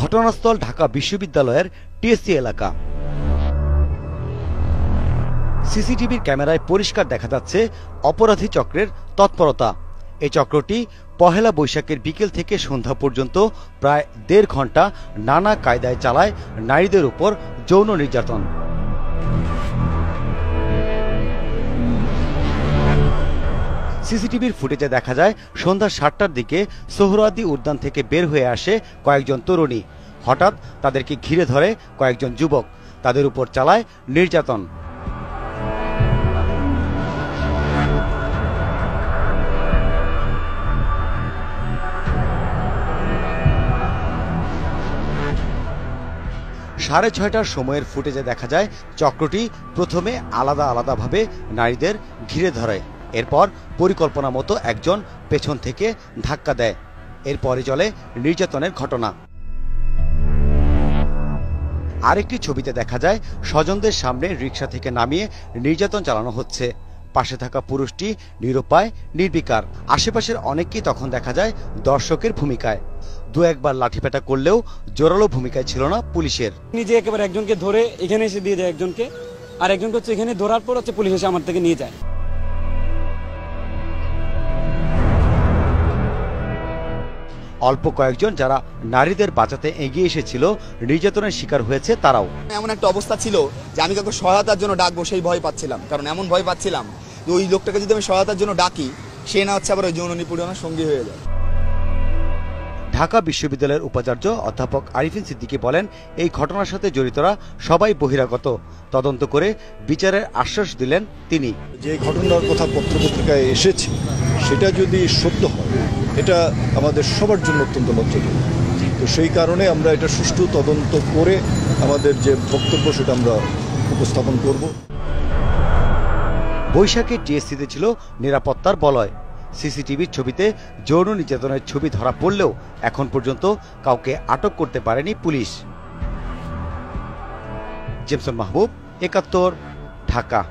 ঘটনাস্থল ঢাকা বিশ্ববিদ্যালয়ের টিএসসি এলাকা। সিসিটিভির ক্যামেরায় পরিষ্কার দেখা যাচ্ছে অপরাধী চক্রের তৎপরতা। এই চক্রটি পহেলা বৈশাখের বিকেল থেকে সন্ধ্যা পর্যন্ত প্রায় ১.৫ ঘন্টা নানা কায়দায় চালায় নারীদের উপর যৌন নির্যাতন। সিসিটিভির ফুটেজে দেখা যায় সন্ধ্যা ৭টার দিকে সোহরাওয়ার্দী উদ্যান থেকে বের হয়ে আসে কয়েকজন তরুণী। হঠাৎ তাদেরকে ঘিরে ধরে কয়েকজন যুবক, তাদের উপর চালায় নির্যাতন। সাড়ে ৬টার সময়ের ফুটেজে দেখা যায় চক্রটি প্রথমে আলাদা আলাদাভাবে নারীদের ঘিরে ধরে, এরপর পরিকল্পনা মতো একজন পেছন থেকে ধাক্কা দেয়। এরপরে চলে নির্যাতনের ঘটনা। আরেকটি ছবিতে দেখা যায় স্বজনদের সামনে রিকশা থেকে নামিয়ে নির্যাতন চালানো হচ্ছে। পাশে থাকা পুরুষটি নিরুপায়, নির্বিকার। আশেপাশের অনেককেই তখন দেখা যায় দর্শকের ভূমিকায়। দু একবার লাঠিপেটা করলেও জোরালো ভূমিকায় ছিল না পুলিশের। নিজে একেবারে একজনকে ধরে এখানে এসে দিয়ে যায় একজনকে, আর একজনকে হচ্ছে এখানে ধরার পর হচ্ছে পুলিশ এসে আমার থেকে নিয়ে যায়। অল্প কয়েকজন যারা নারীদের বাঁচাতে এগিয়ে এসেছিল নির্যাতনের শিকার হয়েছে তারাও। এমন একটা অবস্থা ছিল যে আমি কাউকে সহায়তার জন্য ডাকবো সেই ভয় পাচ্ছিলাম, কারণ এমন ভয় পাচ্ছিলাম যে ওই লোকটাকে যদি আমি সহায়তার জন্য ডাকি সে না হচ্ছে আবার ওই যৌন নিপীড়নের সঙ্গী হয়ে যায়। ঢাকা বিশ্ববিদ্যালয়ের উপাচার্য অধ্যাপক আরিফিন সিদ্দিকী বলেন, এই ঘটনার সাথে জড়িতরা সবাই বহিরাগত, তদন্ত করে বিচারের আশ্বাস দিলেন তিনি। যে ঘটনার কথা পত্রপত্রিকায় এসেছে সেটা যদি সত্য হয় এটা আমাদের সবার জন্য অত্যন্ত লজ্জাজনক। তো সেই কারণে আমরা এটা সুষ্ঠু তদন্ত করে আমাদের যে বক্তব্য সেটা আমরা উপস্থাপন করব। বৈশাখে টিএসসিতে ছিল নিরাপত্তার বলয়। সিসিটিভির ছবিতে যৌন নির্যাতনের ছবি ধরা পড়লেও এখন পর্যন্ত কাউকে আটক করতে পারেনি পুলিশ। জেমসন মাহবুব, ৭১, ঢাকা।